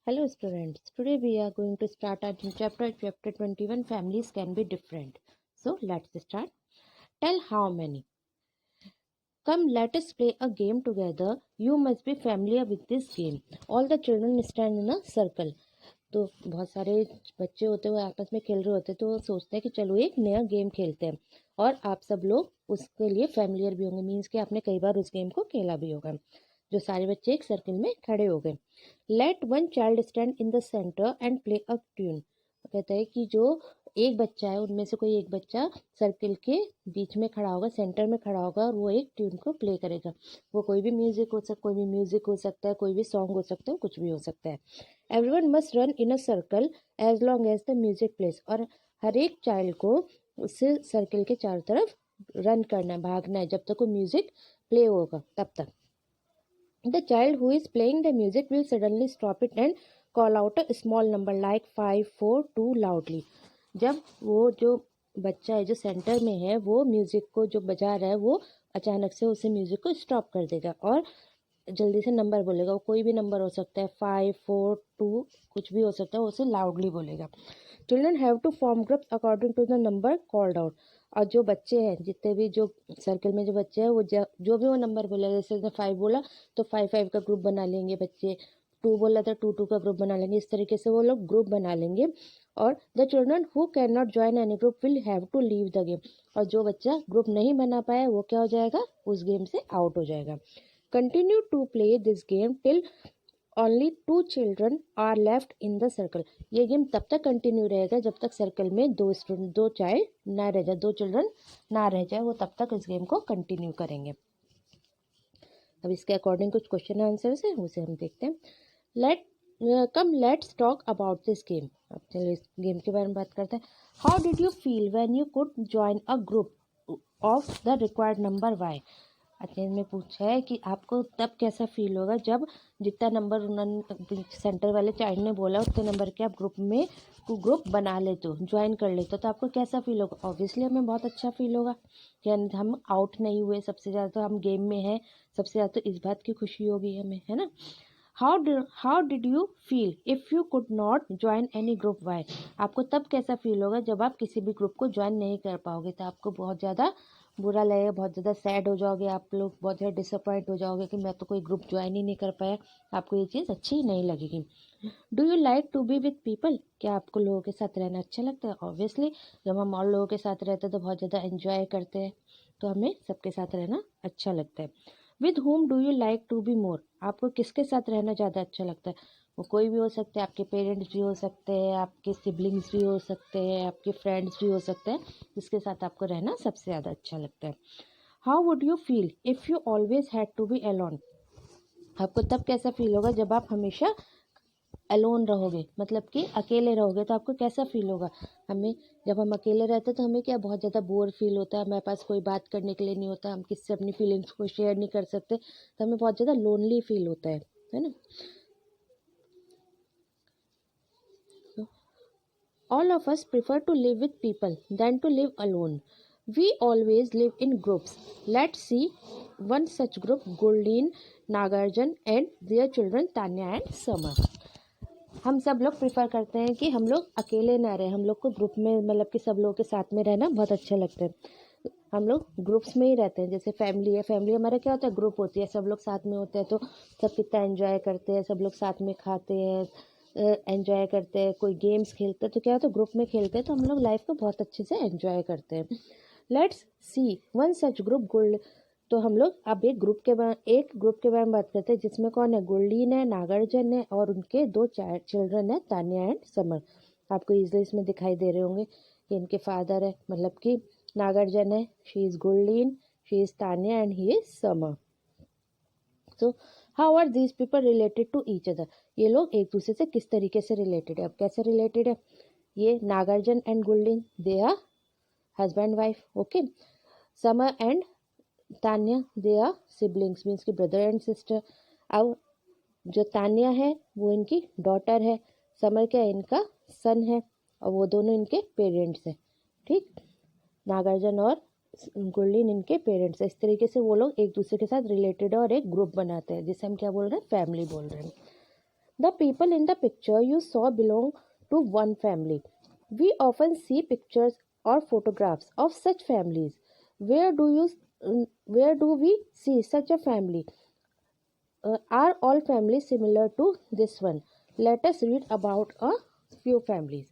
Hello students, today we are going to start our new chapter 21 families can be different. So let's start. Tell how many. Come let us play a game together. You must be familiar with this game. All the children stand in a circle. तो बहुत सारे बच्चे होते हैं वो आपस में खेल रहे होते हैं तो वो सोचते हैं कि चलो एक नया गेम खेलते हैं और आप सब लोग उसके लिए फैमिलियर भी होंगे मीन्स कि आपने कई बार उस गेम को खेला भी होगा। जो सारे बच्चे एक सर्किल में खड़े हो गए। Let one child stand in the centre and play a tune. कहता है कि जो एक बच्चा है उनमें से कोई एक बच्चा सर्किल के बीच में खड़ा होगा, सेंटर में खड़ा होगा और वो एक ट्यून को प्ले करेगा। वो कोई भी म्यूजिक हो सकता है, कोई भी सॉन्ग हो सकता है, कुछ भी हो सकता है। Everyone must run in a circle as long as the music plays. और हर एक चाइल्ड को उस सर्किल के चारों तरफ रन करना है, भागना है जब तक वो म्यूजिक प्ले होगा तब तक। The child who is playing the music will suddenly stop it and call out a small number like 5, 4, 2 loudly. जब वो जो बच्चा है जो सेंटर में है वो म्यूजिक को जो बजा रहा है वो अचानक से उसे म्यूजिक को स्टॉप कर देगा और जल्दी से नंबर बोलेगा। वो कोई भी नंबर हो सकता है, 5, 4, 2 कुछ भी हो सकता है, उसे लाउडली बोलेगा। Children have to form groups according to the number called out. और जो बच्चे हैं जितने भी जो सर्कल में जो बच्चे हैं वो जो भी वो नंबर बोला, जैसे उसने 5 बोला तो 5, 5 का ग्रुप बना लेंगे बच्चे। 2 बोला था 2, 2 का ग्रुप बना लेंगे। इस तरीके से वो लोग ग्रुप बना लेंगे। और the children who can not join any group will have to leave the game. और जो बच्चा ग्रुप नहीं बना पाया वो क्या हो जाएगा, उस गेम से आउट हो जाएगा। Continue to play this game till only 2 children are left in the circle. ये गेम तब तक कंटिन्यू रहेगा जब तक सर्कल में दो चाइल्ड ना रह जाए, 2 चिल्ड्रन ना रह जाए, वो तब तक इस गेम को कंटिन्यू करेंगे। अब इसके अकॉर्डिंग कुछ क्वेश्चन आंसर्स हैं, उसे हम देखते हैं। Let's talk about this game. अब चलिए इस गेम के बारे में बात करते हैं। How did you feel when you could join a group of the required number why. अध्ययन में पूछा है कि आपको तब कैसा फील होगा जब जितना नंबर उन्होंने सेंटर वाले चाइल्ड ने बोला उतने नंबर के आप ग्रुप बना लेते हो, ज्वाइन कर लेते हो, तो आपको कैसा फील होगा। ऑब्वियसली हमें बहुत अच्छा फील होगा कि हम आउट नहीं हुए, सबसे ज़्यादा तो हम गेम में हैं, सबसे ज़्यादा तो इस बात की खुशी होगी हमें, है ना। How did you feel if you could not join any group why. आपको तब कैसा फील होगा जब आप किसी भी ग्रुप को ज्वाइन नहीं कर पाओगे, तो आपको बहुत ज़्यादा बुरा लगेगा, बहुत ज़्यादा सैड हो जाओगे, आप लोग बहुत ज़्यादा डिसअपॉइंट हो जाओगे कि मैं तो कोई ग्रुप ज्वाइन ही नहीं कर पाया। आपको ये चीज़ अच्छी नहीं लगेगी। Do you like to be with people. क्या आपको लोगों के साथ रहना अच्छा लगता है। ऑब्वियसली जब हम और लोगों के साथ रहते हैं तो बहुत ज़्यादा एंजॉय करते हैं, तो हमें सबके साथ रहना अच्छा लगता है। With whom do you like to be more. आपको किसके साथ रहना ज़्यादा अच्छा लगता है। वो कोई भी हो सकते हैं, आपके पेरेंट्स भी हो सकते हैं, आपके सिबलिंग्स भी हो सकते हैं, आपके फ्रेंड्स भी हो सकते हैं, जिसके साथ आपको रहना सबसे ज़्यादा अच्छा लगता है। How would you feel if you always had to be alone. आपको तब कैसा फील होगा जब आप हमेशा अलोन रहोगे, मतलब कि अकेले रहोगे, तो आपको कैसा फील होगा। हमें जब हम अकेले रहते हैं तो हमें क्या बहुत ज़्यादा बोर फील होता है, हमारे पास कोई बात करने के लिए नहीं होता, हम किससे अपनी फीलिंग्स को शेयर नहीं कर सकते, तो हमें बहुत ज़्यादा लोनली फील होता है ना। All of us prefer to live with people than to live alone. We always live in groups. Let's see one such group, Guldeen, Nagarjan and their children Tanya and Sama. हम सब लोग prefer करते हैं कि हम लोग अकेले ना रहें, हम लोग को ग्रुप में, मतलब कि सब लोगों के साथ में रहना बहुत अच्छा लगता है। हम लोग ग्रुप्स में ही रहते हैं। जैसे फैमिली है, फैमिली हमारा क्या होता है, ग्रुप होती है, सब लोग साथ में होते हैं तो सब कितना एंजॉय करते हैं, सब लोग साथ में खाते हैं, एंजॉय करते हैं, कोई गेम्स खेलते हैं, तो क्या होता है ग्रुप में खेलते हैं तो हम लोग लाइफ को बहुत अच्छे से एंजॉय करते हैं। Let's see one such group gold. तो हम लोग अब एक ग्रुप के बारे में बात करते हैं जिसमें कौन है, गुल्डीन है, नागार्जुन है और उनके 2 चिल्ड्रन है, तान्या एंड समर। आपको इजली इसमें दिखाई दे रहे होंगे कि इनके फादर है, मतलब कि नागार्जुन है, she is Guldeen, she is Tanya and he is Samar. So how are these people related to each other. ये लोग एक दूसरे से किस तरीके से रिलेटेड है। अब कैसे रिलेटेड है, ये Nagarjuna and Guldeen they are husband wife, okay. Samar and Tanya they are siblings, means की ब्रदर एंड सिस्टर। अब जो तान्या है वो इनकी डॉटर है, समर क्या इनका सन है, और वो दोनों इनके पेरेंट्स हैं, ठीक। नागार्जुन और गुरलीन इनके पेरेंट्स है। इस तरीके से वो लोग एक दूसरे के साथ रिलेटेड और एक ग्रुप बनाते हैं, जिसे हम क्या बोल रहे हैं, फैमिली बोल रहे हैं। The people in the picture you saw belong to one family. We often see pictures or photographs of such families. Where do where do we see such a family? Are all families similar to this one? Let us read about a few families.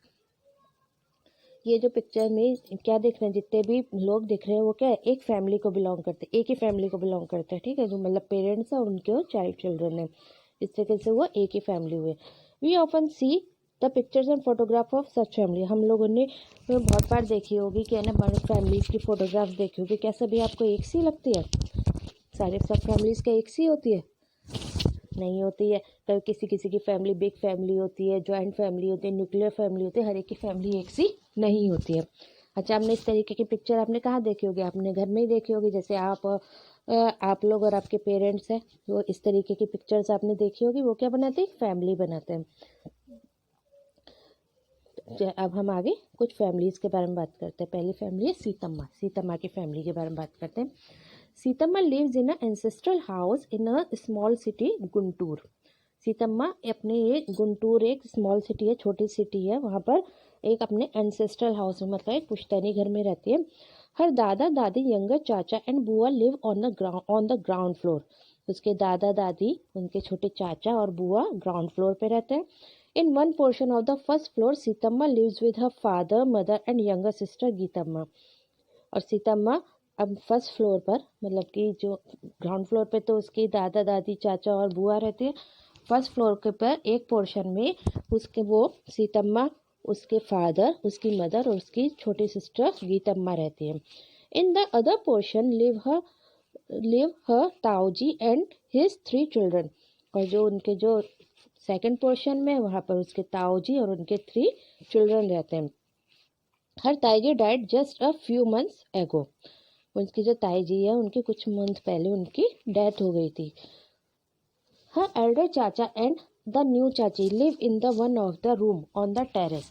ये जो picture में क्या देख रहे हैं, जितने भी लोग दिख रहे हैं वो क्या है, एक फैमिली को बिलोंग करते हैं, एक ही फैमिली को बिलोंग करते हैं, ठीक है, जो मतलब पेरेंट्स है और उनके वो चिल्ड्रन है, इस तरीके से वो एक ही फैमिली हुए. We often see the pictures and photograph of such family. हम लोगों ने बहुत बार देखी होगी कि है ना, बड़ी फैमिलीज की फोटोग्राफ देखी होगी. क्या सभी आपको एक सी लगती है? सारे सब फैमिलीज का एक सी होती है? नहीं होती है. कभी किसी किसी की फैमिली बिग फैमिली होती है, जॉइंट फैमिली होती है, न्यूक्लियर फैमिली होती है. हर एक की फैमिली एक सी नहीं होती है. अच्छा, आपने इस तरीके की पिक्चर आपने कहाँ देखी होगी? आपने घर में ही देखी होगी. जैसे आप लोग और आपके पेरेंट्स हैं, वो इस तरीके की पिक्चर्स आपने देखी होगी. वो क्या बनाते हैं? फैमिली बनाते हैं. अब हम आगे कुछ फैमिलीज के बारे में बात करते हैं. पहली फैमिली है सीतम्मा. सीतम्मा की फैमिली के बारे में बात करते हैं. Seethamma lives in a ancestral house in a small city Guntur. Seethamma अपने ये गुंटूर एक स्मॉल सिटी है, छोटी सिटी है, वहाँ पर एक अपने एंसेस्ट्रल हाउस में, मतलब एक पुश्तैनी घर में रहती है. हर दादा दादी, यंगर चाचा एंड बुआ live on the ground floor. उसके दादा दादी, उनके छोटे चाचा और बुआ ग्राउंड फ्लोर पे रहते हैं. In one portion of the first floor Seetamma lives with her father, mother and younger sister Geetamma. और सीतम्मा अब फर्स्ट फ्लोर पर, मतलब कि जो ग्राउंड फ्लोर पे तो उसकी दादा दादी, चाचा और बुआ रहती है. फर्स्ट फ्लोर के पर एक पोर्शन में उसके वो सीतम्मा, उसके फादर, उसकी मदर और उसकी छोटी सिस्टर गीतम्मा रहती है. In the other portion live her ताऊजी एंड हिज 3 चिल्ड्रन. और जो उनके जो सेकंड पोर्शन में, वहाँ पर उसके ताऊजी और उनके 3 चिल्ड्रन रहते हैं. हर ताईजी died just a few months ago. उनकी जो ताई जी है, उनके कुछ मंथ पहले उनकी डेथ हो गई थी. हर एल्डर चाचा एंड द न्यू चाची live in the one of the room on the terrace.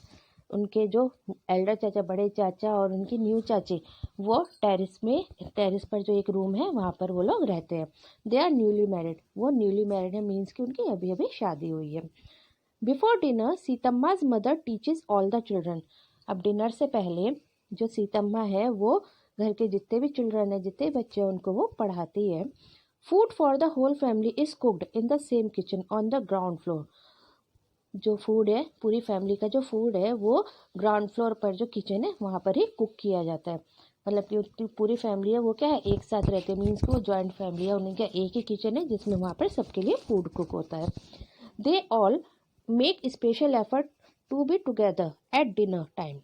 उनके जो एल्डर चाचा, बड़े चाचा और उनकी न्यू चाची, वो टेरेस पर जो एक रूम है वहाँ पर वो लोग रहते हैं. They are newly married. वो न्यूली मैरिड है, मीन्स कि उनकी अभी अभी शादी हुई है. Before dinner Seetamma's mother teaches all the children. अब डिनर से पहले जो सीतम्मा है वो घर के जितने भी चिल्ड्रन है, जितने बच्चे हैं, उनको वो पढ़ाती है. Food for the whole family is cooked in the same kitchen on the ground floor. जो फूड है, पूरी फैमिली का जो फूड है, वो ग्राउंड फ्लोर पर जो किचन है वहाँ पर ही कुक किया जाता है. मतलब कि उनकी पूरी फैमिली है वो क्या है, एक साथ रहते हैं, मीन्स कि वो जॉइंट फैमिली है. उनका एक ही किचन है जिसमें वहाँ पर सबके लिए फूड कुक होता है. They all make special effort to be together at dinner time.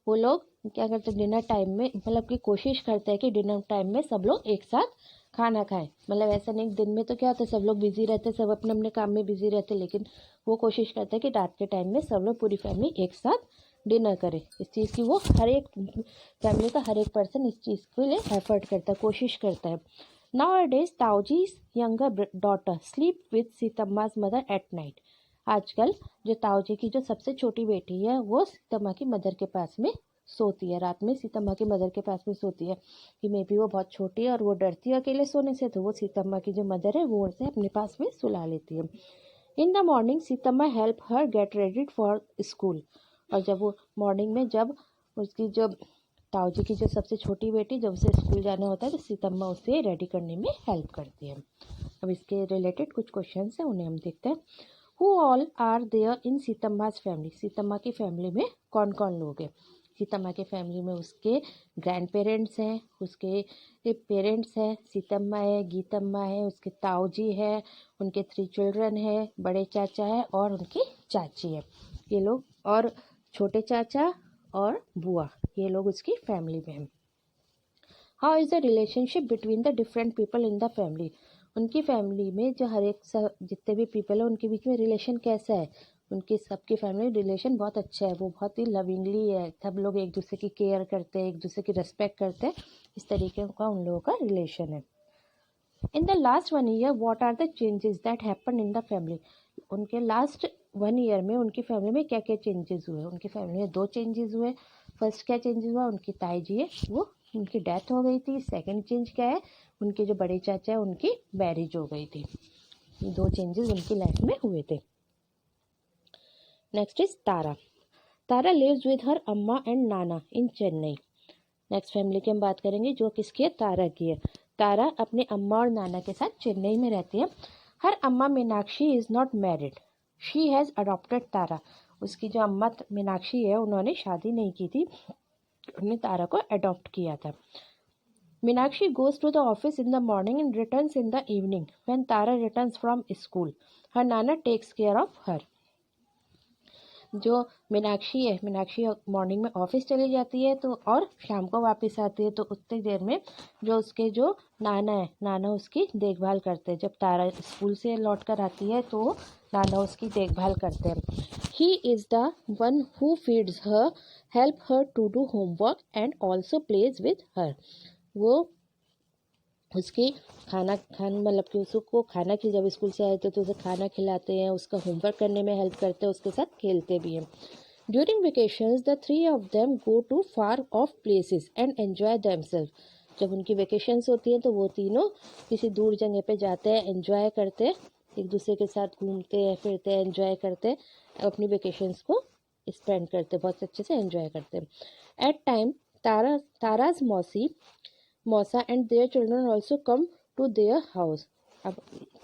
वो लोग क्या करते हैं, डिनर टाइम में, मतलब कि कोशिश करते हैं कि डिनर टाइम में सब लोग एक साथ खाना खाएं. मतलब ऐसा नहीं, दिन में तो क्या होता है, सब लोग बिजी रहते हैं, सब अपने अपने काम में बिजी रहते हैं, लेकिन वो कोशिश करते हैं कि रात के टाइम में सब लोग, पूरी फैमिली एक साथ डिनर करे. इस चीज़ की वो हर एक फैमिली का हर एक पर्सन इस चीज़ के लिए एफर्ट करता है, कोशिश करता है. Nowadays, Tauji's younger daughter sleep with Sitama's mother at night. आजकल जो ताऊजी की जो सबसे छोटी बेटी है वो सीतम्मा की मदर के पास में सोती है. रात में सीतम्मा की मदर के पास में सोती है. कि मे बी वो बहुत छोटी है और वो डरती है अकेले सोने से, तो वो सीतम्मा की जो मदर है वो उसे अपने पास में सुला लेती है. In the morning Seethamma help her get ready for school. और जब वो मॉर्निंग में, जब उसकी जो ताऊजी की जो सबसे छोटी बेटी, जब उसे स्कूल जाना होता है तो सीतम्मा उसे रेडी करने में हेल्प करती है. अब इसके रिलेटेड कुछ क्वेश्चन हैं, उन्हें हम देखते हैं. Who all are there in Seetamma's family. Seetamma की फैमिली में कौन कौन लोग हैं? सीतम्मा के फैमिली में उसके ग्रैंड पेरेंट्स हैं, उसके पेरेंट्स हैं, सीतम्मा है, गीतम्मा है, उसके ताऊजी है, उनके 3 चिल्ड्रन है, बड़े चाचा है और उनकी चाची है. ये लोग, और छोटे चाचा और बुआ, ये लोग उसकी फैमिली में हैं. How is the relationship between the different people in the family. उनकी फैमिली में जो हर एक जितने भी पीपल है उनके बीच में रिलेशन कैसा है? उनकी सबकी फैमिली रिलेशन बहुत अच्छा है, वो बहुत ही लविंगली है, सब लोग एक दूसरे की केयर करते हैं, एक दूसरे की रिस्पेक्ट करते हैं. इस तरीके का उन लोगों का रिलेशन है. In the last 1 year what are the changes that happen in the family. उनके लास्ट 1 ईयर में उनकी फैमिली में क्या क्या चेंजेस हुए? उनकी फैमिली में 2 चेंजेस हुए. फर्स्ट क्या चेंजेस हुआ? उनकी ताई जी है वो, उनकी डेथ हो गई थी. सेकंड चेंज क्या है? उनके जो बड़े चाचा है उनकी मैरिज हो गई थी. दो चेंजेस उनकी लाइफ में हुए थे। Next is Tara. Tara lives with her amma and Nana in Chennai. Next family की हम बात करेंगे जो किसकी है, तारा की है। तारा अपने अम्मा और नाना के साथ चेन्नई में रहती है। हर अम्मा Meenakshi is not married, she has adopted Tara. उसकी जो अम्मा मीनाक्षी है उन्होंने शादी नहीं की थी, उन्होंने तारा को अडॉप्ट किया था। Meenakshi goes to the office in the morning and returns in the evening. When Tara returns from school, her Nana takes care of her. जो मीनाक्षी है, मीनाक्षी मॉर्निंग में ऑफिस चली जाती है तो और शाम को वापस आती है, तो उतनी देर में जो उसके जो नाना है, नाना उसकी देखभाल करते हैं। जब तारा स्कूल से लौट कर आती है तो नाना उसकी देखभाल करते हैं। He is the one who feeds her, help her to do homework and also plays with her. वो उसकी खाना मतलब कि उसको खाना की, जब स्कूल से आए थे तो उसे खाना खिलाते हैं, उसका होमवर्क करने में हेल्प करते हैं, उसके साथ खेलते भी हैं। During vacations the three of them go to far off places and enjoy themselves. जब उनकी वेकेशंस होती हैं तो वो तीनों किसी दूर जगह पे जाते हैं, एंजॉय करते हैं, एक दूसरे के साथ घूमते हैं, फिरते हैं, एंजॉय करते हैं, अपनी वेकेशंस को स्पेंड करते हैं, बहुत अच्छे से एंजॉय करते हैं। Eight time Tara's mausa and their children also come to their house. अब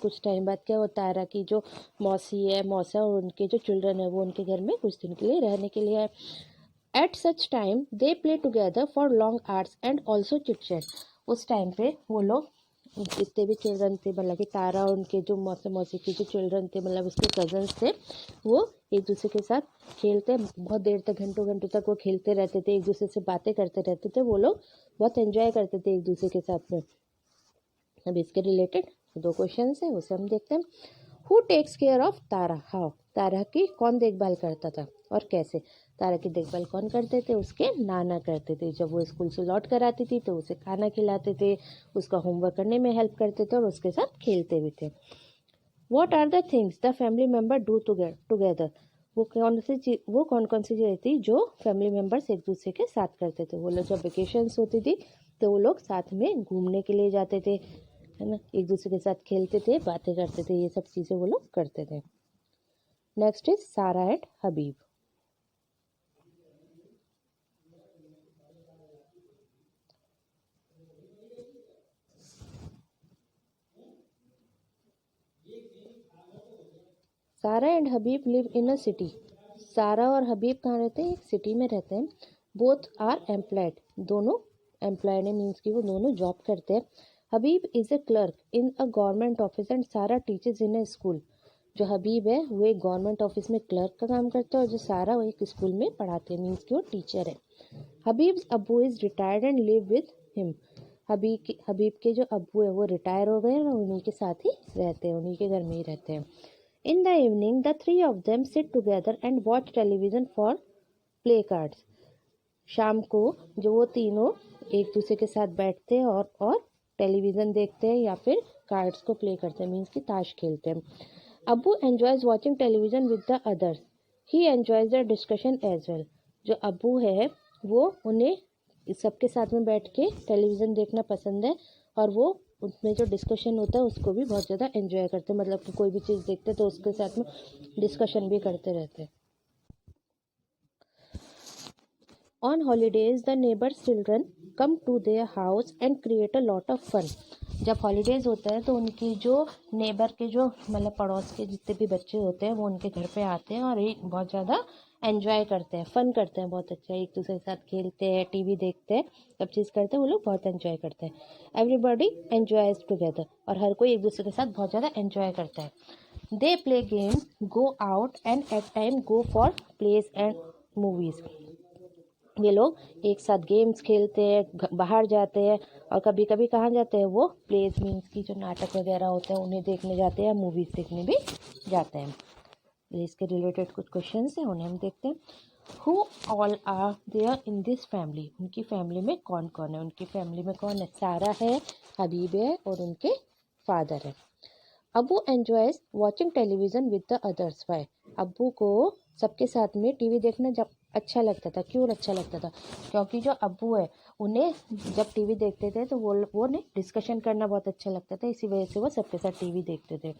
कुछ टाइम बाद क्या होता है, तारा की जो मौसी है, मौसा और उनके जो चिल्ड्रन है वो उनके घर में कुछ दिन के लिए रहने के लिए आए। At such time they play together for long hours and also chit chat. उस टाइम पे वो लोग जितने भी चिल्ड्रन थे, मतलब कि तारा और उनके जो मौसा मौसी के जो चिल्ड्रन थे, मतलब उसके कजन्स थे, वो एक दूसरे के साथ खेलते, बहुत देर तक, घंटों घंटों तक वो खेलते रहते थे, एक दूसरे से बातें करते रहते थे, वो लोग बहुत एंजॉय करते थे एक दूसरे के साथ में। अब इसके रिलेटेड दो क्वेश्चन है, उसे हम देखते हैं। Who takes care of Tara, how. Tara की कौन देखभाल करता था और कैसे। तारा की देखभाल कौन करते थे, उसके नाना करते थे। जब वो स्कूल से लौट कर आती थी तो उसे खाना खिलाते थे, उसका होमवर्क करने में हेल्प करते थे और उसके साथ खेलते भी थे। What are the things the family member do together. वो कौन कौन सी चीज़ें थी जो फैमिली मेम्बर्स एक दूसरे के साथ करते थे। वो लोग जब वेकेशंस होती थी तो वो लोग साथ में घूमने के लिए जाते थे, है ना, एक दूसरे के साथ खेलते थे, बातें करते थे, ये सब चीज़ें वो लोग करते थे। नेक्स्ट इज सारा एंड हबीब। सारा and Habib live in a city. सारा और हबीब कहाँ रहते हैं, एक सिटी में रहते हैं। बोथ आर एम्प्लॉयड, दोनों एम्प्लॉयड है, मीन्स कि वो दोनों जॉब करते हैं। Habib is a clerk in a government office and Sara teachers in a school. जो हबीब है वो एक गवर्नमेंट ऑफिस में क्लर्क का काम करता है और जो सारा वो एक स्कूल में पढ़ाते हैं, मीन्स कि वो टीचर है। हबीब अबू is retired and live with him. Habib के जो अब्बू है वो रिटायर हो गए और उन्हीं के साथ ही रहते हैं, उन्हीं के घर में ही रहते हैं। In the evening, the three of them sit together and watch television for play cards. शाम को जो वो तीनों एक दूसरे के साथ बैठते हैं और टेलीविज़न देखते हैं या फिर कार्ड्स को प्ले करते हैं, मीन्स कि ताश खेलते हैं। अब्बू enjoys watching television with the others, he enjoys the discussion as well. जो अब्बू है वो उन्हें सबके साथ में बैठ के टेलीविज़न देखना पसंद है और वो उसमें जो डिस्कशन होता है उसको भी बहुत ज़्यादा एंजॉय करते हैं, मतलब कि कोई भी चीज़ देखते हैं तो उसके साथ में डिस्कशन भी करते रहते हैं। On holidays the neighbours children come to their house and create a lot of fun. जब हॉलीडेज होता है तो उनकी जो नेबर के जो मतलब पड़ोस के जितने भी बच्चे होते हैं वो उनके घर पे आते हैं और एक बहुत ज़्यादा एंजॉय करते हैं, फ़न करते हैं, बहुत अच्छा, एक दूसरे के साथ खेलते हैं, टीवी देखते हैं, सब चीज़ करते हैं, वो लोग बहुत एंजॉय करते हैं। एवरीबॉडी एंजॉयज टुगेदर, और हर कोई एक दूसरे के साथ बहुत ज़्यादा एंजॉय करता है। They play game, go out and at time go for place and movies. ये लोग एक साथ गेम्स खेलते हैं, बाहर जाते हैं और कभी कभी कहाँ जाते हैं, वो प्लेस मीन्स की जो नाटक वगैरह होते हैं उन्हें देखने जाते हैं, मूवीज़ देखने भी जाते हैं। इसके रिलेटेड कुछ क्वेश्चंस हैं, उन्हें हम देखते हैं। Who all are there in this family. उनकी फैमिली में कौन कौन है, उनकी फैमिली में कौन है, सारा है, हबीब है और उनके फादर है। Abbu enjoys watching television with the others. Why. अब्बू को सबके साथ में टीवी देखना अच्छा लगता था। क्यों अच्छा लगता था? क्योंकि जो अब्बू है उन्हें जब टीवी देखते थे तो वो ने डिस्कशन करना बहुत अच्छा लगता था, इसी वजह से वो सबके साथ टीवी देखते थे।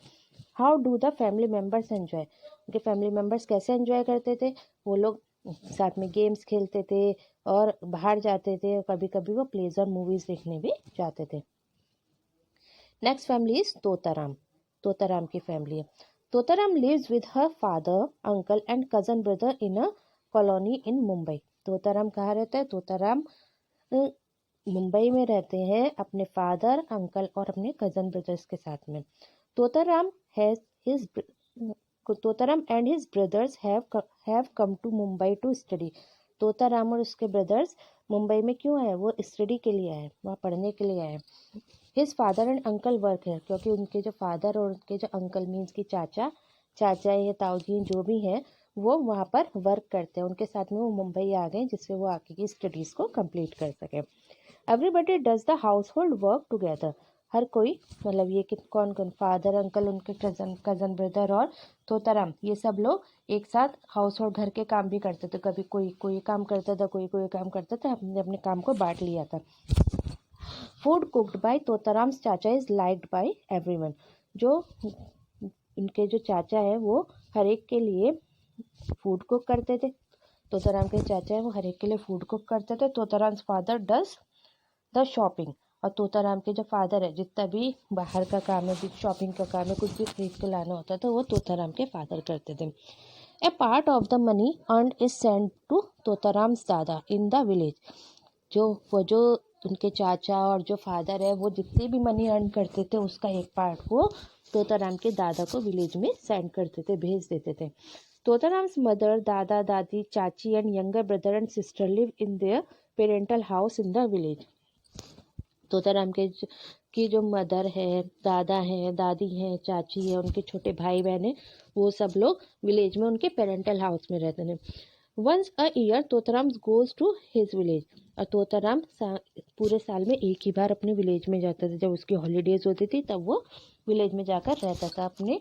How do the family members enjoy? उनके फैमिली मेम्बर्स कैसे एंजॉय करते थे? वो लोग साथ में गेम्स खेलते थे और बाहर जाते थे, और कभी कभी वो प्लेज और मूवीज देखने भी जाते थे। Next family is Totaram. Totaram की फैमिली है। Totaram lives with her father, uncle and cousin brother in a colony in Mumbai. Totaram कहाँ रहता है? तोताराम मुंबई में रहते हैं अपने फादर, अंकल और अपने कजन ब्रदर्स के साथ में। Totaram has his Totaram and his brothers have come to Mumbai to study. Totaram और उसके ब्रदर्स मुंबई में क्यों आए? वो स्टडी के लिए आए, वहाँ पढ़ने के लिए आए। His father and uncle work है, क्योंकि उनके जो फादर और उनके जो अंकल मीन्स की चाचा या ताऊजी जो भी हैं वो वहाँ पर वर्क करते हैं। उनके साथ में वो मुंबई आ गए जिससे वो आगे की स्टडीज़ को कंप्लीट कर सके। Everybody does the household work together. हर कोई, मतलब ये कि कौन कौन, फादर, अंकल, उनके कजन ब्रदर और तोताराम, ये सब लोग एक साथ हाउस होल्ड घर के काम भी करते थे। कभी कोई कोई काम करता था, कोई कोई काम करता था, अपने अपने काम को बांट लिया था। फूड कुक्ड बाय तोताराम्स चाचा इज लाइक्ड बाय एवरीवन। जो उनके जो चाचा है वो हर एक के लिए फूड कुक करते थे। तोताराम के चाचा है वो हर एक के लिए फूड कुक करते थे। तोताराम्स फादर डज द शॉपिंग। और तोताराम के जो फादर है, जितना भी बाहर का काम है, भी शॉपिंग का काम है, कुछ भी खरीद के लाना होता था वो तोताराम के फादर करते थे। A part of the money earn is send to Totaram's दादा इन द विलेज। जो उनके चाचा और जो फादर है वो जितनी भी मनी अर्न करते थे उसका एक पार्ट वो तोताराम के दादा को विलेज में सेंड करते थे, भेज देते थे। तोताराम्स मदर, दादा दादी, चाची and younger brother and sister live in their parental house in the village. Totaram की जो मदर है, दादा हैं, दादी हैं, चाची है, उनके छोटे भाई बहन हैं, वो सब लोग विलेज में उनके पेरेंटल हाउस में रहते हैं। Once a year Totaram goes to his village. और तोताराम पूरे साल में एक ही बार अपने विलेज में जाता था। जब उसकी हॉलीडेज होती थी तब वो विलेज में जाकर रहता था अपने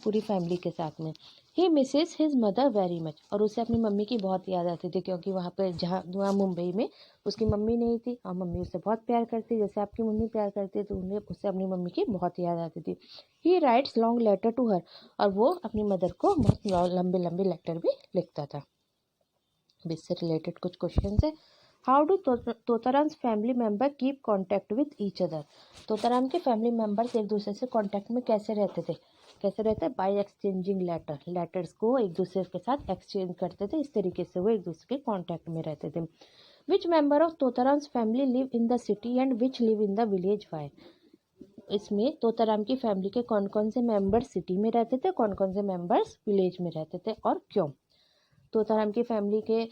पूरी फैमिली के साथ में। He misses his mother very much. और उसे अपनी मम्मी की बहुत याद आती थी, क्योंकि वहाँ मुंबई में उसकी मम्मी नहीं थी और मम्मी उसे बहुत प्यार करती, जैसे आपकी मम्मी प्यार करती है, तो उन्हें उससे अपनी मम्मी की बहुत याद आती थी। He writes long letter to her. और वो अपनी मदर को बहुत लंबे लंबे लेटर भी लिखता था। इससे रिलेटेड कुछ क्वेश्चन है। How do Totaram's family member keep contact with each other? Totaram के फैमिली मेम्बर्स एक दूसरे से कॉन्टैक्ट में कैसे रहते थे? बाय एक्सचेंजिंग लेटर्स को एक दूसरे के साथ एक्सचेंज करते थे। इस तरीके से वो एक दूसरे के कॉन्टैक्ट में रहते थे। Which member of Totaram's family live in the city and which live in the village? Why? इसमें तोताराम की फैमिली के कौन कौन से मेंबर्स सिटी में रहते थे, कौन कौन से मेंबर्स विलेज में रहते थे और क्यों? तोताराम की फैमिली के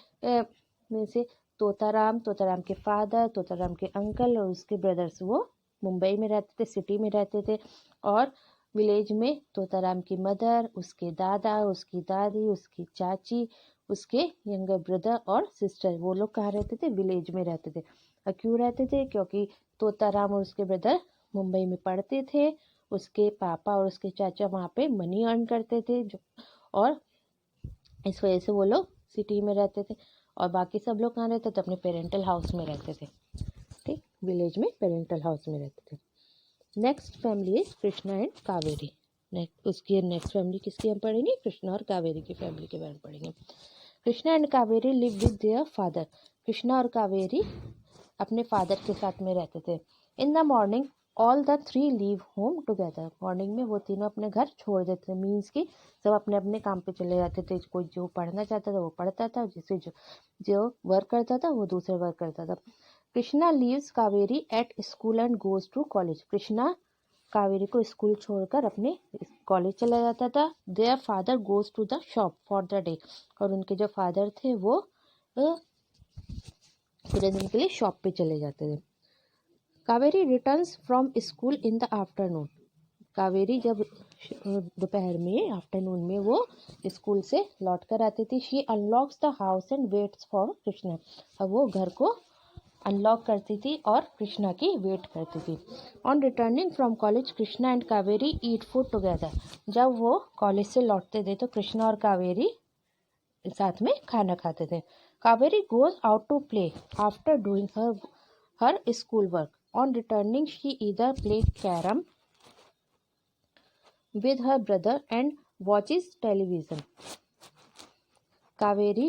में से तोताराम के फादर, तोताराम के अंकल और उसके ब्रदर्स वो मुंबई में रहते थे, सिटी में रहते थे। और विलेज में तोताराम की मदर, उसके दादा, उसकी दादी, उसकी चाची, उसके यंगर ब्रदर और सिस्टर, वो लोग कहाँ रहते थे? विलेज में रहते थे। और क्यों रहते थे? क्योंकि तोताराम और उसके ब्रदर मुंबई में पढ़ते थे, उसके पापा और उसके चाचा वहाँ पे मनी अर्न करते थे, और इस वजह से वो लोग सिटी में रहते थे। और बाकी सब लोग कहाँ रहते थे? अपने पेरेंटल हाउस में रहते थे। ठीक, विलेज में पेरेंटल हाउस में रहते थे। Next family is Krishna and Kaveri. उसकी नेक्स्ट फैमिली किसकी हम पढ़ेंगे? कृष्णा और कावेरी की फैमिली के बारे में पढ़ेंगे। Krishna and Kaveri live with their father. Krishna और कावेरी अपने फादर के साथ में रहते थे। इन the morning all the three leave home together. Morning में वो तीनों अपने घर छोड़ देते थे, मीन्स कि सब अपने अपने काम पे चले जाते थे। कोई जो पढ़ना चाहता था वो पढ़ता था, जिसे जो वर्क करता था वो दूसरे वर्क करता था। Krishna leaves Kaveri at school and goes to college. Krishna Kaveri को स्कूल छोड़कर अपने कॉलेज चला जाता था। Their father goes to the shop for the day. और उनके जो फादर थे वो पूरे दिन के लिए शॉप पे चले जाते थे। Kaveri returns from school in the afternoon. Kaveri जब दोपहर में, आफ्टरनून में वो स्कूल से लौट कर आती थी। She unlocks the house and waits for Krishna. अब वो घर को अनलॉक करती थी और कृष्णा की वेट करती थी। On returning from college Krishna and Kaveri eat food together. जब वो कॉलेज से लौटते थे तो कृष्णा और कावेरी साथ में खाना खाते थे। Kaveri goes out to play after doing her school work. On returning she either play carrom with her brother and watches television. Kaveri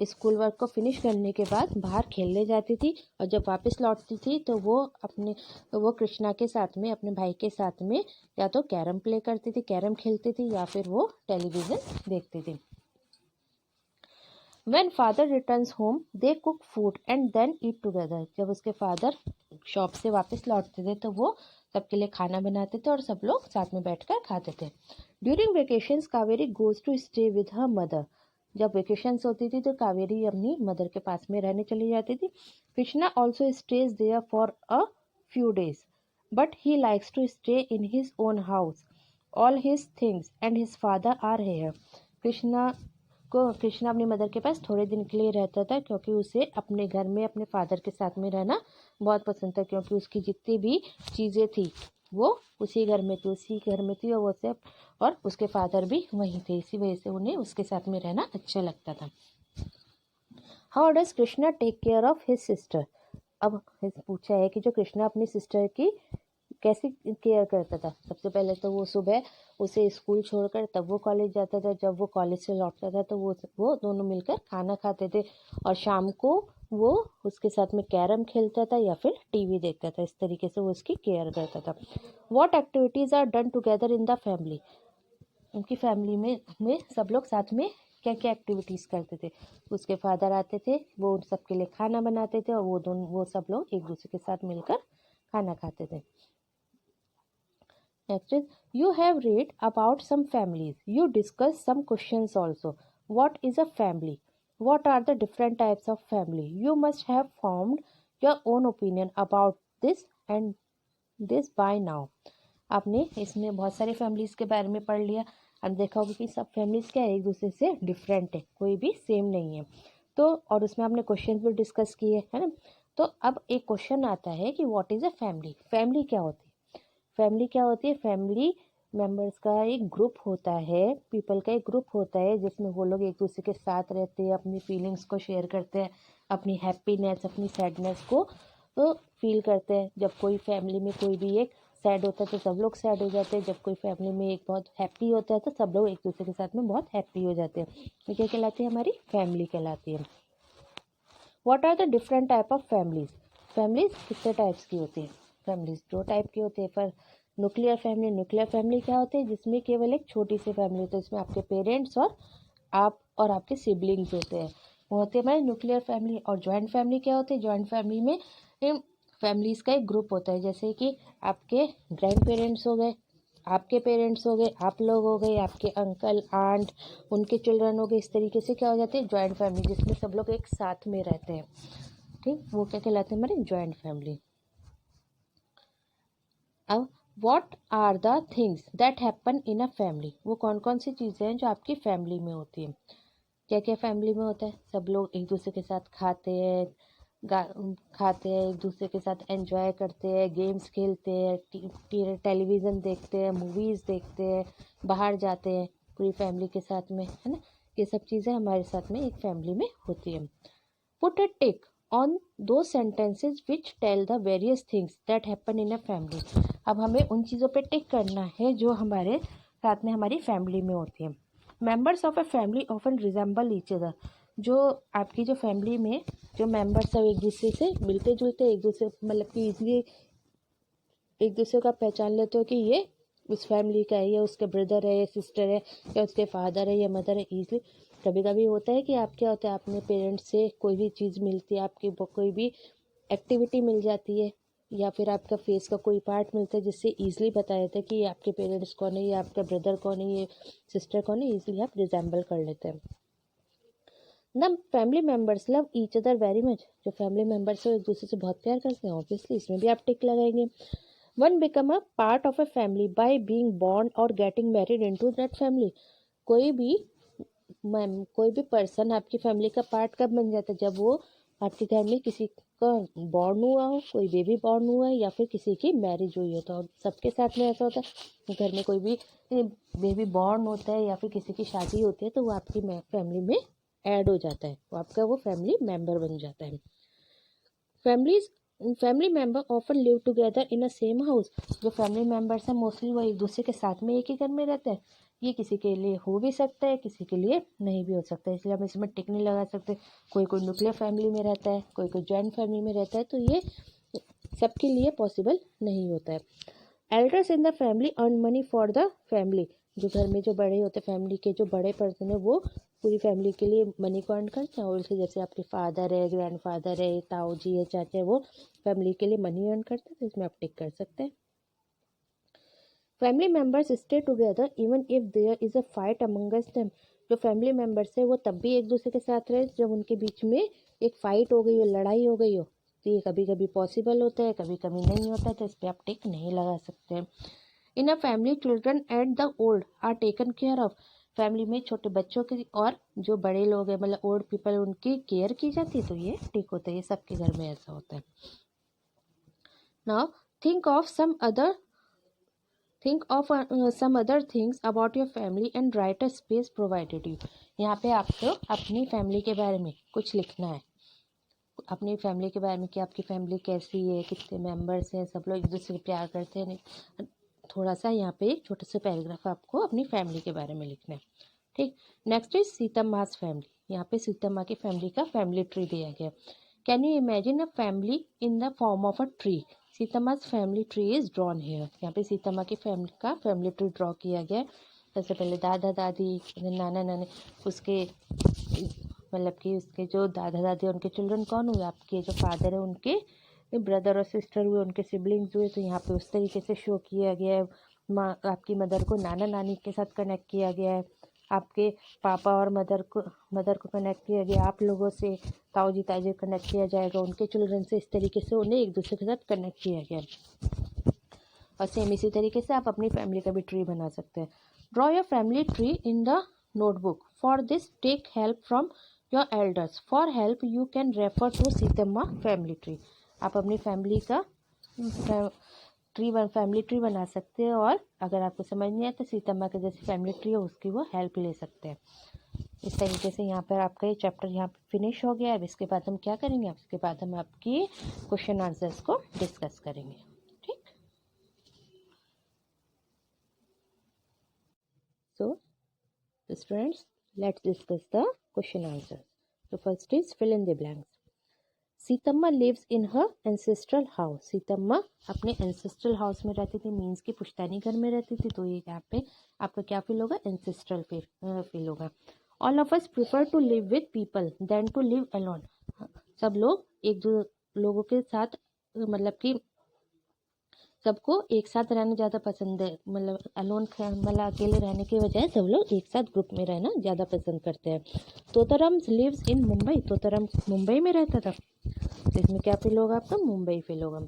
school work को फिनिश करने के बाद बाहर खेलने जाती थी और जब वापस लौटती थी तो वो कृष्णा के साथ में, अपने भाई के साथ में, या तो कैरम प्ले करती थी, कैरम खेलती थी, या फिर वो टेलीविज़न देखती थी। When father returns home, they cook food and then eat together. जब उसके फादर शॉप से वापस लौटते थे तो वो सबके लिए खाना बनाते थे और सब लोग साथ में बैठकर खाते थे। During vacations, Kaveri goes to stay with her mother. जब वेकेशंस होती थी तो कावेरी अपनी मदर के पास में रहने चली जाती थी। Krishna also stays there for a few days, but he likes to stay in his own house. All his things and his father are here. Krishna अपनी मदर के पास थोड़े दिन के लिए रहता था क्योंकि उसे अपने घर में अपने फादर के साथ में रहना बहुत पसंद था, क्योंकि उसकी जितनी भी चीज़ें थी वो उसी घर में थी और उसके फादर भी वहीं थे, इसी वजह से उन्हें उसके साथ में रहना अच्छा लगता था। How does Krishna take care of his sister. अब पूछा है कि जो कृष्णा अपनी सिस्टर की कैसे केयर करता था। सबसे पहले तो वो सुबह उसे स्कूल छोड़कर तब वो कॉलेज जाता था, जब वो कॉलेज से लौटता था तो वो दोनों मिलकर खाना खाते थे और शाम को वो उसके साथ में कैरम खेलता था या फिर टीवी देखता था। इस तरीके से वो उसकी केयर करता था। What activities are done together in the family. उनकी फैमिली में सब लोग साथ में क्या क्या एक्टिविटीज़ करते थे। उसके फादर आते थे, वो उन सबके लिए खाना बनाते थे और वो सब लोग एक दूसरे के साथ मिलकर खाना खाते थे। Next is, you have read about some families. You discuss some questions also. What is a family? What are the different types of family? You must have formed your own opinion about this and this by now. आपने इसमें बहुत सारी families के बारे में पढ़ लिया। अब देखा होगा कि सब फैमिलीज क्या है, एक दूसरे से डिफरेंट है, कोई भी सेम नहीं है। तो और उसमें आपने क्वेश्चन भी डिस्कस किए, है ना। तो अब एक क्वेश्चन आता है कि what is a family. Family क्या होती है। फैमिली क्या होती है। फैमिली मेंबर्स का एक ग्रुप होता है, पीपल का एक ग्रुप होता है जिसमें वो लोग एक दूसरे के साथ रहते हैं, अपनी फीलिंग्स को शेयर करते हैं, अपनी हैप्पीनेस अपनी सैडनेस को तो फील करते हैं। जब कोई फैमिली में कोई भी एक सैड होता है तो सब लोग सैड हो जाते हैं, जब कोई फैमिली में एक बहुत हैप्पी होता है तो सब लोग एक दूसरे के साथ में बहुत हैप्पी हो जाते हैं। ये क्या कहलाती है, हमारी फैमिली कहलाती है। What are the different type of families. Families कितने टाइप्स की होती है। फैमिलीज दो टाइप की होती है। पर न्यूक्लियर फैमिली क्या होती है, जिसमें केवल एक छोटी सी फैमिली होती है, इसमें आपके पेरेंट्स और आप और आपके सिबलिंग्स होते हैं, वो होते हैं हमारे न्यूक्लियर फैमिली। और जॉइंट फैमिली क्या होती है, जॉइंट फैमिली में फैमिलीज़ का एक ग्रुप होता है, जैसे कि आपके ग्रैंड पेरेंट्स हो गए, आपके पेरेंट्स हो गए, आप लोग हो गए, आपके अंकल आंट उनके चिल्ड्रन हो गए। इस तरीके से क्या हो जाती है, जॉइंट फैमिली, जिसमें सब लोग एक साथ में रहते हैं। ठीक, वो क्या कहलाते हैं, हमारे जॉइंट फैमिली। अब what are the things that happen in a family. वो कौन कौन सी चीज़ें हैं जो आपकी फैमिली में होती हैं। क्या क्या फैमिली में होता है, सब लोग एक दूसरे के साथ खाते हैं, एक दूसरे के साथ एंजॉय करते हैं, गेम्स खेलते हैं, टेलीविज़न देखते हैं, मूवीज़ देखते हैं, बाहर जाते हैं पूरी फैमिली के साथ में, है ना। ये सब चीज़ें हमारे साथ में एक फैमिली में होती है। पुट अ टिक ऑन दो sentences which tell the various things that happen in a family. अब हमें उन चीज़ों पे टिक करना है जो हमारे साथ में हमारी फैमिली में होती है। Members of a family often resemble each other. जो आपकी जो फैमिली में जो मेंबर्स हैं एक दूसरे से मिलते जुलते, एक दूसरे मतलब कि ईजिली एक दूसरे का पहचान लेते हो कि ये उस फैमिली का है, या उसके ब्रदर है या सिस्टर है या उसके फादर है या मदर है, ईजिली। कभी कभी होता है कि आप क्या होता है, अपने पेरेंट्स से कोई भी चीज़ मिलती है, आपकी कोई भी एक्टिविटी मिल जाती है या फिर आपका फेस का कोई पार्ट मिलता है जिससे ईजिली बताया जाता है कि ये आपके पेरेंट्स कौन है, ये आपका ब्रदर कौन है, ये सिस्टर कौन है, ईजिली आप रिजेंबल कर लेते हैं। The family members love each other very much. जो फैमिली मेम्बर्स है एक दूसरे से बहुत प्यार करते हैं, ऑब्वियसली इसमें भी आप टिक लगाएंगे। One become a part of a family by being born और getting married into that family. कोई भी कोई भी पर्सन आपकी फैमिली का पार्ट कब बन जाता है, जब वो आपके घर में किसी का बॉर्न हुआ हो, कोई बेबी बॉर्न हुआ है या फिर किसी की मैरिज हुई हो, तो सबके साथ में ऐसा होता है। घर में कोई भी बेबी बॉर्न होता है या फिर किसी की शादी होती है तो वो आपकी फैमिली में ऐड हो जाता है, वो आपका वो फैमिली मेम्बर बन जाता है। Families family member often live together in a same house. जो फैमिली मेम्बर्स हैं मोस्टली वो एक दूसरे के साथ में एक ही घर में रहते हैं। ये किसी के लिए हो भी सकता है, किसी के लिए नहीं भी हो सकता है, इसलिए हम इसमें टिक नहीं लगा सकते। कोई कोई न्यूक्लियर फैमिली में रहता है, कोई कोई जॉइंट फैमिली में रहता है, तो ये सबके लिए पॉसिबल नहीं होता है। Elders in the family earn money for the family. जो घर में जो बड़े होते हैं, फैमिली के जो बड़े पर्सन है, वो पूरी फैमिली के लिए मनी को अर्न करते हैं। और उसके जैसे आपके फादर है, ग्रैंड फादर है, ताऊ जी है, चाचा है, वो फैमिली के लिए मनी अर्न करते हैं, तो इसमें आप टिक कर सकते हैं। Family members stay together even if there is a fight amongst them. जो फैमिली मेम्बर्स है वो तब भी एक दूसरे के साथ रहे जब उनके बीच में एक फाइट हो गई हो, लड़ाई हो गई हो। तो ये कभी कभी पॉसिबल होता है, कभी कभी नहीं होता है, तो इस पर आप टिक नहीं लगा सकते हैं। In a family children and the old are taken care of. Family में छोटे बच्चों की और जो बड़े लोग हैं मतलब ओल्ड पीपल, उनकी केयर की जाती है, तो ये ठीक होता है, ये सबके घर में ऐसा होता है। Now think of some other some other things about your family and write a space provided you। यहाँ पे आपको अपनी फैमिली के बारे में कुछ लिखना है, अपनी फैमिली के बारे में कि आपकी फैमिली कैसी है, कितने मेंबर्स हैं, सब लोग एक दूसरे से प्यार करते हैं नहीं। थोड़ा सा यहाँ पे एक छोटा सा पैराग्राफ आपको अपनी फैमिली के बारे में लिखना है। ठीक। Next is Seetamma's family. यहाँ पे सीतम्मा की फैमिली का फैमिली ट्री दिया गया। Can you imagine a family in the form of a tree. Seetamma's family tree is drawn here. यहाँ पे सीतम्मा की फैमिली का फैमिली ट्री ड्रॉ किया गया है। सबसे पहले दादा दादी, नाना नानी, उसके मतलब कि उसके जो दादा दादी उनके चिल्ड्रन कौन हुए, आपके जो फादर है उनके ब्रदर और सिस्टर हुए, उनके सिबलिंग्स हुए, तो यहाँ पे उस तरीके से शो किया गया है। माँ आपकी मदर को नाना नानी के साथ कनेक्ट किया गया है, आपके पापा और मदर को कनेक्ट किया गया, आप लोगों से ताऊ जी ताई जी कनेक्ट किया जाएगा, उनके चिल्ड्रन से, इस तरीके से उन्हें एक दूसरे के साथ कनेक्ट किया गया। और सेम इसी तरीके से आप अपनी फैमिली का भी ट्री बना सकते हैं। Draw your family tree in the notebook. For this take help from your elders. For help you can refer to Seethamma family tree. आप अपनी फैमिली का फैमिली ट्री बना सकते हैं, और अगर आपको समझ नहीं आए तो सीतम्मा के जैसी फैमिली ट्री है उसकी वो हेल्प ले सकते हैं। इस तरीके से यहाँ पर आपका ये चैप्टर यहाँ पे फिनिश हो गया। अब इसके बाद हम क्या करेंगे, इसके बाद हम आपकी क्वेश्चन आंसर्स को डिस्कस करेंगे। ठीक। So students, let's discuss the question answers. So first is fill in the blanks. Seethamma lives in her ancestral house। Seethamma अपने ancestral house में रहती थी, मीन्स की पुश्तैनी घर में रहती थी, तो ये यहाँ पे आपका क्या फील होगा, ancestral फील होगा। All of us prefer to live with people than to live alone। सब लोग एक दो लोगों के साथ मतलब कि सबको एक साथ रहना ज़्यादा पसंद है, मतलब मतलब अकेले रहने की बजाय सब लोग एक साथ ग्रुप में रहना ज़्यादा पसंद करते हैं। Totaram lives in Mumbai. तोताराम मुंबई में रहता था, तो इसमें क्या फील होगा आपका, मुंबई फील होगा।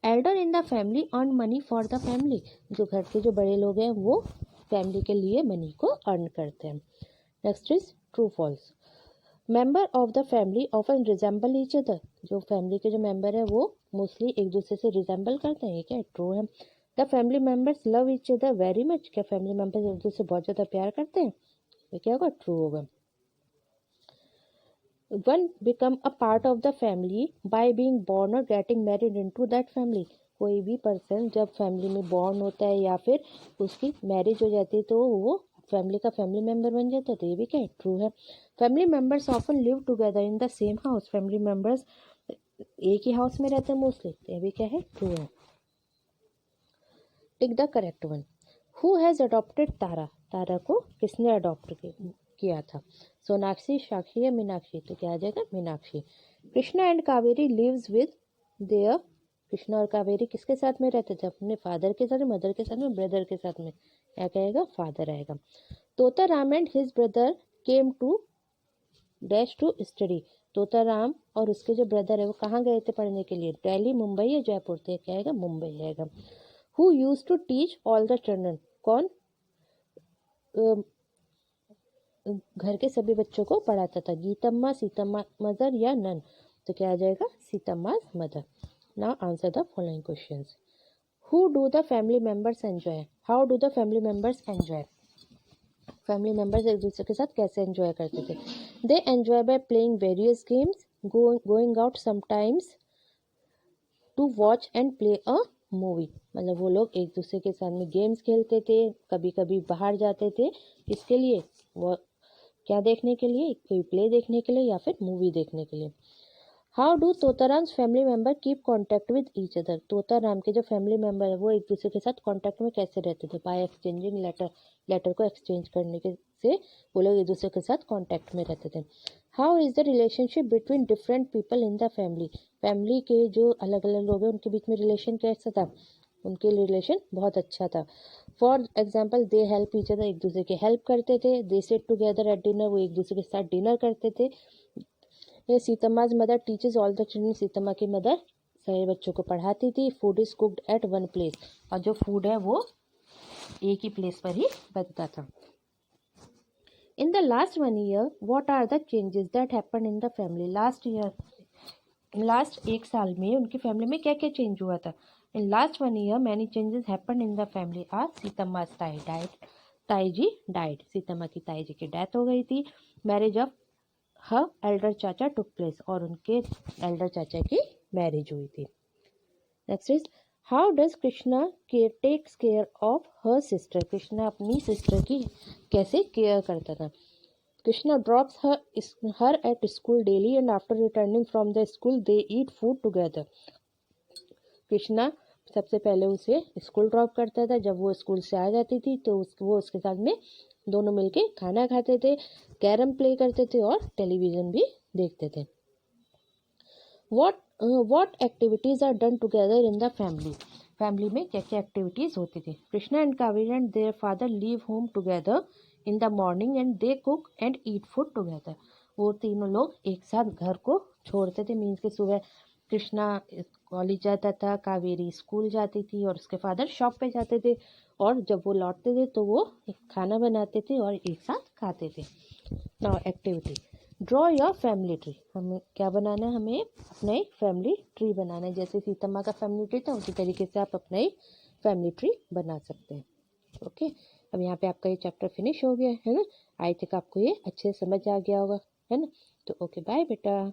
Elder in the family earn money for the family. जो घर के जो बड़े लोग हैं वो फैमिली के लिए मनी को अर्न करते हैं। Next is true false. Member of the family often resemble each other. जो फैमिली के जो मेंबर है वो मोस्टली एक दूसरे से रिजेंबल करते हैं, ये क्या ट्रू है। The family members love each other very much. क्या फैमिली मेंबर्स एक दूसरे से बहुत ज़्यादा प्यार करते हैं, ये क्या होगा, ट्रू होगा। One become a part of the family by being born और getting married into that family. कोई भी पर्सन जब फैमिली में बॉर्न होता है या फिर उसकी मैरिज हो जाती है तो वो फैमिली का फैमिली मेंबर बन जाता है, तो ये भी क्या है, ट्रू है। Family members often live together in the same house. Family members एक ही हाउस में रहते हैं मोस्टली, तो ये भी क्या है, ट्रू है। Tick the correct one. Who has adopted Tara. Tara को किसने अडॉप्ट किया था। सोनाक्षी, साक्षी या मीनाक्षी, तो क्या आ जाएगा, Meenakshi. Krishna and Kaveri lives with their. Krishna और कावेरी किसके साथ में रहते थे, अपने फादर के साथ में, मदर के साथ में, ब्रदर के साथ में, क्या कहेगा, फादर आएगा। Totaram and his brother came to dash to study. Totaram और उसके जो ब्रदर है वो कहाँ गए थे पढ़ने के लिए, दिल्ली, मुंबई या जयपुर, तो क्या आएगा, मुंबई आएगा। Who used to teach all the children. कौन घर के सभी बच्चों को पढ़ाता था, गीतम्मा, सीतम्मा मदर या नन। तो क्या आ जाएगा? Seetamma's mother. Now answer the following questions. Who do the family members enjoy? How do the family members enjoy? Family members एक दूसरे के साथ कैसे एंजॉय करते थे? They enjoy by playing various games, going out sometimes to watch and play a movie. मतलब वो लोग एक दूसरे के साथ में गेम्स खेलते थे, कभी कभी बाहर जाते थे. किसके लिए? वो क्या देखने के लिए? कोई प्ले देखने के लिए या फिर मूवी देखने के लिए. How do Totaram's family member keep contact with each other? Totaram के जो फैमिली मेम्बर है वो एक दूसरे के साथ कॉन्टैक्ट में कैसे रहते थे? बाय एक्सचेंजिंग लेटर को एक्सचेंज करने के से वो लोग एक दूसरे के साथ कॉन्टैक्ट में रहते थे. How is the relationship between different people in the family? Family के जो अलग अलग लोग हैं उनके बीच में रिलेशन कैसा था? उनके रिलेशन बहुत अच्छा था. For example, they help each other, एक दूसरे की हेल्प करते थे. They sit together at dinner, वो एक दूसरे के साथ डिनर करते थे. Seethamma's mother teaches all the children, Seethamma की मदर सारे बच्चों को पढ़ाती थी. Food is cooked at one place, और जो फूड है वो एक ही प्लेस पर ही बनता था. In the last 1 year, what are the changes that happen in the family? Last एक साल में उनकी फैमिली में क्या क्या चेंज हुआ था? In last 1 year, many changes happen in the family. आज सीतम्मा's ताई जी डाइड, सीतम्मा की ताई जी की डेथ हो गई थी. मैरिज ऑफ हर एल्डर चाचा टुक प्लेस, और उनके एल्डर चाचा की मैरिज हुई थी. Next is, how does Krishna takes care of her sister? Krishna अपनी सिस्टर की कैसे केयर करता था? Krishna drops her at school daily and after returning from the school they eat food together. Krishna सबसे पहले उसे स्कूल ड्रॉप करता था. जब वो स्कूल से आ जाती थी तो वो उसके साथ में दोनों मिलके खाना खाते थे, कैरम प्ले करते थे और टेलीविज़न भी देखते थे. What activities are done together in the family? Family में क्या क्या एक्टिविटीज़ होती थी? Krishna and Kaveri and their father leave home together in the morning and they cook and eat food together. वो तीनों लोग एक साथ घर को छोड़ते थे. मीन्स के सुबह कृष्णा कॉलेज जाता था, कावेरी स्कूल जाती थी और उसके फादर शॉप पे जाते थे. और जब वो लौटते थे तो वो खाना बनाते थे और एक साथ खाते थे. Now activity, draw your family tree. हमें क्या बनाना है? हमें अपना एक फैमिली ट्री बनाना है. जैसे सीतम्मा का फैमिली ट्री था उसी तरीके से आप अपना एक फैमिली ट्री बना सकते हैं. ओके, अब यहाँ पे आपका ये चैप्टर फिनिश हो गया है ना. आई थिंक आपको ये अच्छे से समझ आ गया होगा, है ना. तो ओके, बाय बेटा.